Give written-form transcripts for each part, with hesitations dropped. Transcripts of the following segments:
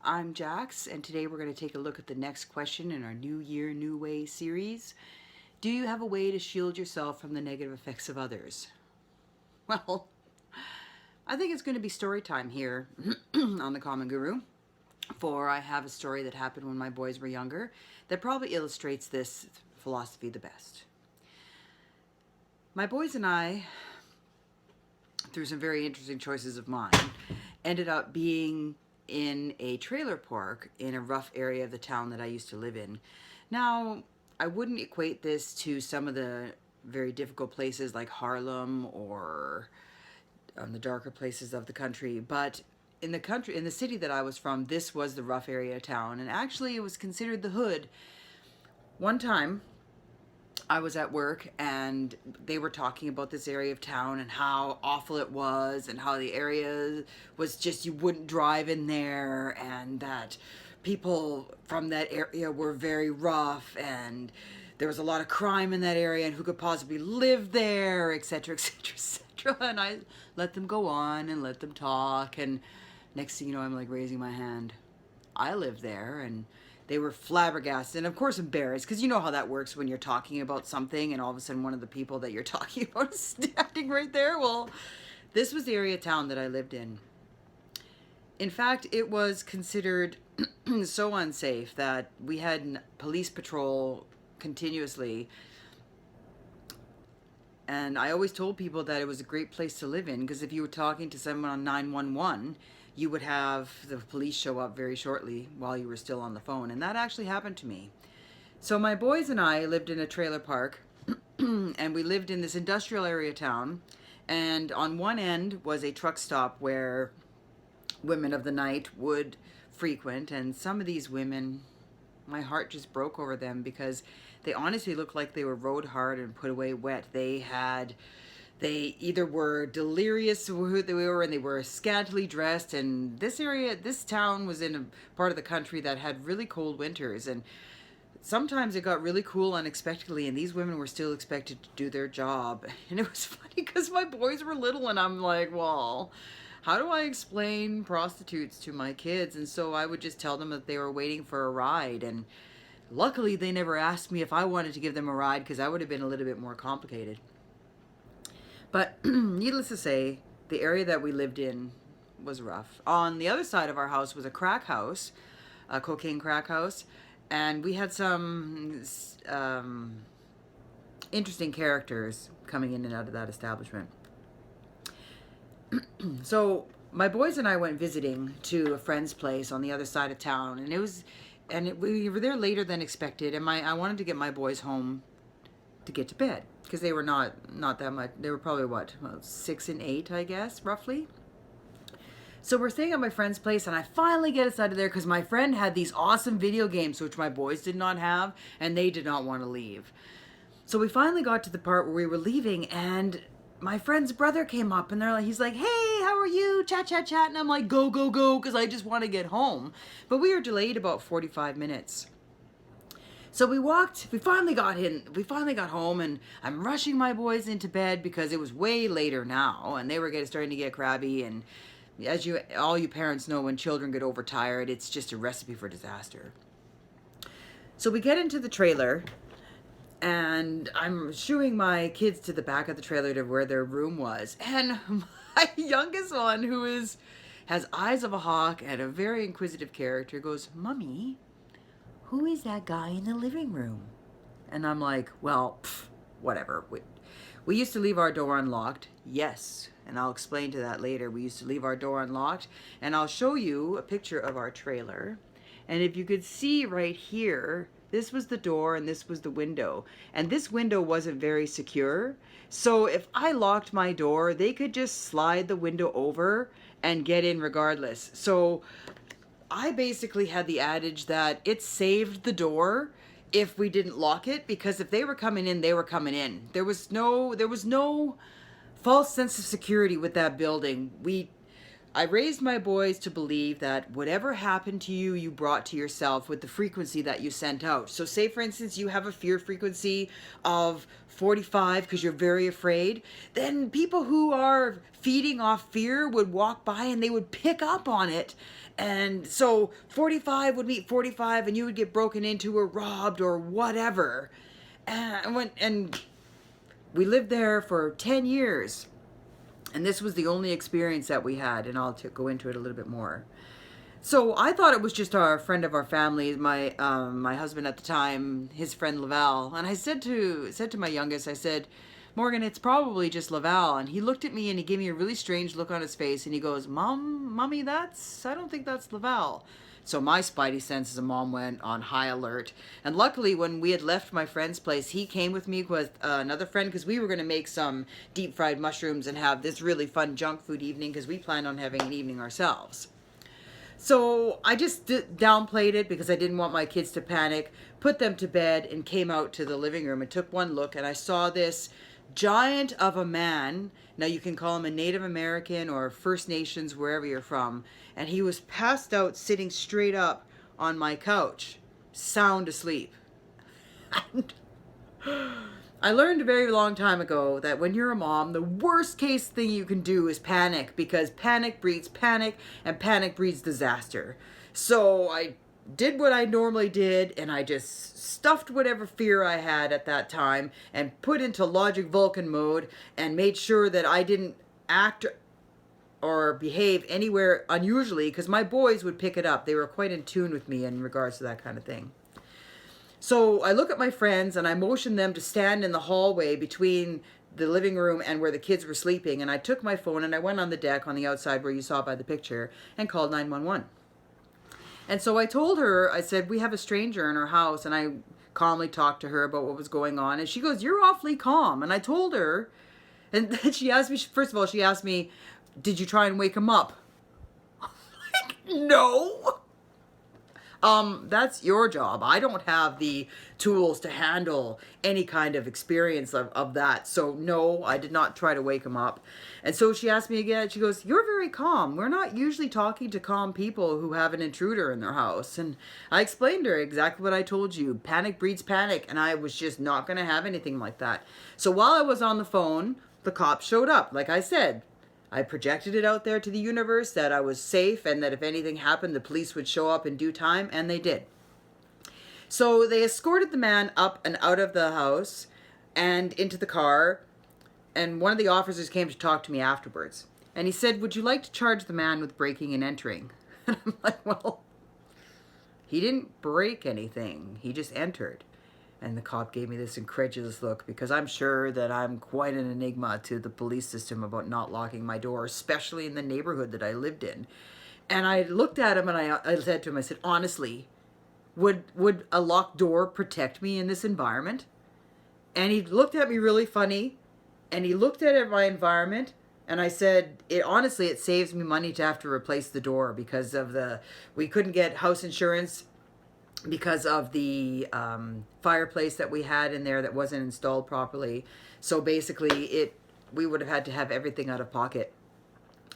I'm Jax, and today we're going to take a look at the next question in our New Year, New Way series. Do you have a way to shield yourself from the negative effects of others? Well, I think it's going to be story time here on the Common Guru, for I have a story that happened when my boys were younger that probably illustrates this philosophy the best. My boys and I, through some very interesting choices of mine, ended up being in a trailer park in a rough area of the town that I used to live in. Now, I wouldn't equate this to some of the very difficult places like Harlem or the darker places of the country, but in the city that I was from, this was the rough area of town, and actually it was considered the hood. One time I was at work and they were talking about this area of town and how awful it was and how the area was just, you wouldn't drive in there, and that people from that area were very rough and there was a lot of crime in that area and who could possibly live there, etc., etc., etc. And I let them go on and let them talk, and next thing you know, I'm like raising my hand. I live there, and they were flabbergasted and of course embarrassed, because you know how that works when you're talking about something and all of a sudden one of the people that you're talking about is standing right there. Well, this was the area of town that I lived in. In fact, it was considered so unsafe that we had police patrol continuously, and I always told people that it was a great place to live in, because if you were talking to someone on 911, you would have the police show up very shortly while you were still on the phone. And that actually happened to me. So my boys and I lived in a trailer park and we lived in this industrial area town. And on one end was a truck stop where women of the night would frequent. And some of these women, my heart just broke over them, because they honestly looked like they were rode hard and put away wet. They either were delirious who they were, and they were scantily dressed. And this town was in a part of the country that had really cold winters, and sometimes it got really cool unexpectedly, and these women were still expected to do their job. And it was funny because my boys were little, and I'm like, well, how do I explain prostitutes to my kids? And so I would just tell them that they were waiting for a ride, and luckily they never asked me if I wanted to give them a ride, because that would have been a little bit more complicated. But needless to say, the area that we lived in was rough. On the other side of our house was a crack house, a cocaine crack house, and we had some interesting characters coming in and out of that establishment. So my boys and I went visiting to a friend's place on the other side of town, and we were there later than expected, and I wanted to get my boys home to get to bed, because they were not that much. They were probably what, 6 and 8, I guess, roughly. So we're staying at my friend's place, and I finally get us out of there because my friend had these awesome video games which my boys did not have, and they did not want to leave. So we finally got to the part where we were leaving, and my friend's brother came up, and he's like, "Hey, how are you? Chat, chat, chat." And I'm like, "Go, go, go," because I just want to get home. But we were delayed about 45 minutes. So we finally got home, and I'm rushing my boys into bed because it was way later now, and they were starting to get crabby. And as all you parents know, when children get overtired, it's just a recipe for disaster. So we get into the trailer, and I'm shooing my kids to the back of the trailer to where their room was. And my youngest one, has eyes of a hawk and a very inquisitive character, goes, "Mommy, who is that guy in the living room?" And I'm like, well, whatever. We used to leave our door unlocked. Yes, and I'll explain to that later. We used to leave our door unlocked, and I'll show you a picture of our trailer. And if you could see right here, this was the door and this was the window. And this window wasn't very secure. So if I locked my door, they could just slide the window over and get in regardless. So I basically had the adage that it saved the door if we didn't lock it, because if they were coming in, they were coming in. There was no false sense of security with that building. I raised my boys to believe that whatever happened to you, you brought to yourself with the frequency that you sent out. So, say for instance, you have a fear frequency of 45 because you're very afraid, then people who are feeding off fear would walk by and they would pick up on it. And so 45 would meet 45 and you would get broken into or robbed or whatever. And we lived there for 10 years. And this was the only experience that we had, and I'll go into it a little bit more. So I thought it was just a friend of our family, my husband at the time, his friend Laval. And I said to my youngest, I said, Morgan, it's probably just Laval. And he looked at me and he gave me a really strange look on his face, and he goes, Mommy, I don't think that's Laval. So my spidey sense as a mom went on high alert. And luckily, when we had left my friend's place, he came with me with another friend because we were going to make some deep fried mushrooms and have this really fun junk food evening because we planned on having an evening ourselves. So I just downplayed it because I didn't want my kids to panic, put them to bed, and came out to the living room and took one look, and I saw this giant of a man. Now you can call him a Native American or First Nations, wherever you're from. And he was passed out sitting straight up on my couch, sound asleep. And I learned a very long time ago that when you're a mom, the worst case thing you can do is panic, because panic breeds panic and panic breeds disaster. So I did what I normally did, and I just stuffed whatever fear I had at that time and put into Logic Vulcan mode and made sure that I didn't act or behave anywhere unusually, because my boys would pick it up. They were quite in tune with me in regards to that kind of thing. So I look at my friends and I motion them to stand in the hallway between the living room and where the kids were sleeping, and I took my phone and I went on the deck on the outside where you saw by the picture and called 911. And so I told her, I said, we have a stranger in our house, and I calmly talked to her about what was going on, and she goes, you're awfully calm. And I told her, and then she asked me, first of all, she asked me, did you try and wake him up? I'm like, no. That's your job. I don't have the tools to handle any kind of experience of that. So no, I did not try to wake him up. And so she asked me again, she goes, you're very calm. We're not usually talking to calm people who have an intruder in their house. And I explained to her exactly what I told you. Panic breeds panic. And I was just not going to have anything like that. So while I was on the phone, the cops showed up. Like I said, I projected it out there to the universe that I was safe and that if anything happened, the police would show up in due time, and they did. So they escorted the man up and out of the house and into the car, and one of the officers came to talk to me afterwards. And he said, would you like to charge the man with breaking and entering? And I'm like, well, he didn't break anything. He just entered. And the cop gave me this incredulous look, because I'm sure that I'm quite an enigma to the police system about not locking my door, especially in the neighborhood that I lived in. And I looked at him and I said to him, I said, honestly, would a locked door protect me in this environment? And he looked at me really funny, and he looked at my environment, and I said, honestly, it saves me money to have to replace the door because of we couldn't get house insurance because of the fireplace that we had in there that wasn't installed properly. So basically we would have had to have everything out of pocket.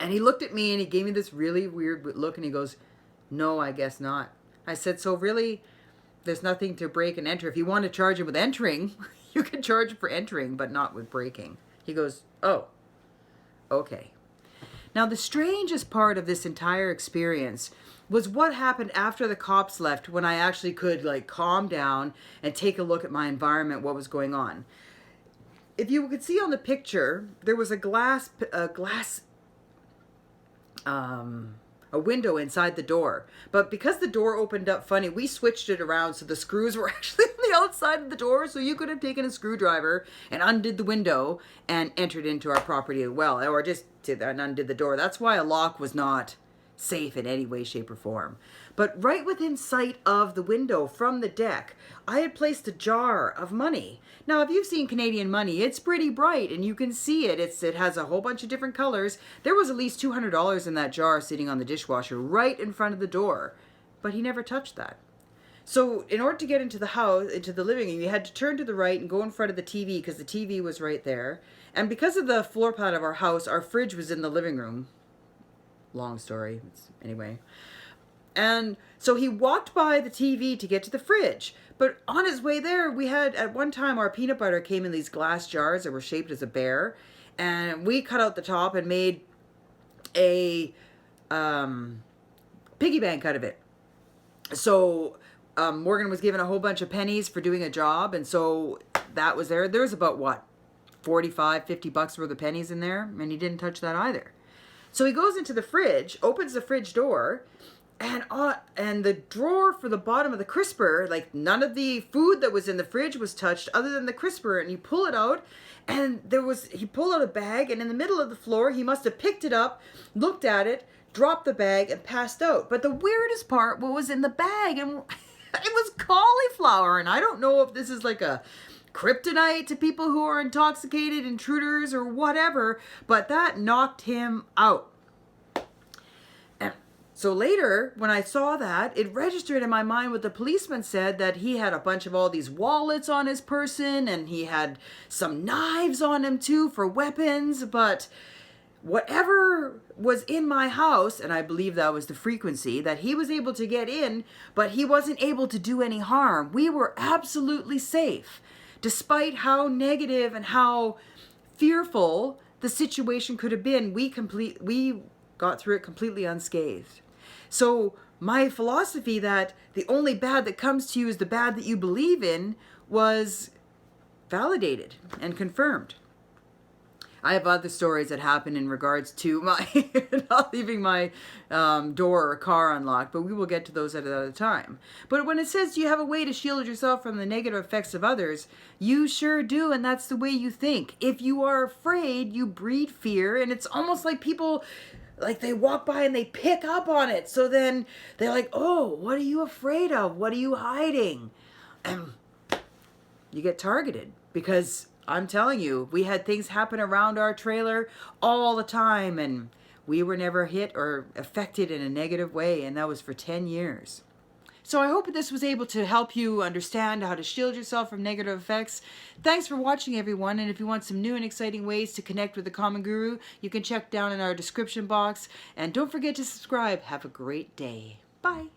And he looked at me and he gave me this really weird look, and he goes, no, I guess not. I said, so really there's nothing to break and enter. If you want to charge him with entering, you can charge him for entering, but not with breaking. He goes, oh, okay. Now the strangest part of this entire experience was what happened after the cops left, when I actually could calm down and take a look at my environment, what was going on. If you could see on the picture, there was a window inside the door. But because the door opened up funny, we switched it around so the screws were actually on the outside of the door, so you could have taken a screwdriver and undid the window and entered into our property as well, or just undid the door. That's why a lock was not safe in any way, shape, or form. But right within sight of the window from the deck, I had placed a jar of money. Now, if you've seen Canadian money, it's pretty bright and you can see it. It has a whole bunch of different colors. There was at least $200 in that jar sitting on the dishwasher right in front of the door, but he never touched that. So in order to get into the house, into the living room, you had to turn to the right and go in front of the TV, because the TV was right there. And because of the floor plan of our house, our fridge was in the living room. long story. Anyway. And so he walked by the TV to get to the fridge. But on his way there, we had, at one time, our peanut butter came in these glass jars that were shaped as a bear. And we cut out the top and made a piggy bank out of it. So Morgan was given a whole bunch of pennies for doing a job. And so that was there. There was about, what, 45, 50 bucks worth of pennies in there. And he didn't touch that either. So he goes into the fridge, opens the fridge door, and the drawer for the bottom of the crisper, like none of the food that was in the fridge was touched other than the crisper. And you pull it out, and he pulled out a bag, and in the middle of the floor, he must have picked it up, looked at it, dropped the bag, and passed out. But the weirdest part, what was in the bag, and it was cauliflower. And I don't know if this is like a kryptonite to people who are intoxicated intruders or whatever, but that knocked him out. And so later, when I saw that, it registered in my mind what the policeman said, that he had a bunch of all these wallets on his person, and he had some knives on him too for weapons. But whatever was in my house, and I believe that was the frequency, that he was able to get in, but he wasn't able to do any harm. We were absolutely safe, despite how negative and how fearful the situation could have been. We got through it completely unscathed. So my philosophy that the only bad that comes to you is the bad that you believe in was validated and confirmed. I have other stories that happen in regards to my not leaving my door or car unlocked, but we will get to those at another time. But when it says you have a way to shield yourself from the negative effects of others, you sure do, and that's the way you think. If you are afraid, you breed fear, and it's almost like people, like they walk by and they pick up on it. So then they're like, oh, what are you afraid of? What are you hiding? And you get targeted because I'm telling you, we had things happen around our trailer all the time, and we were never hit or affected in a negative way, and that was for 10 years. So I hope this was able to help you understand how to shield yourself from negative effects. Thanks for watching, everyone, and if you want some new and exciting ways to connect with the Common Guru, you can check down in our description box, and don't forget to subscribe. Have a great day. Bye.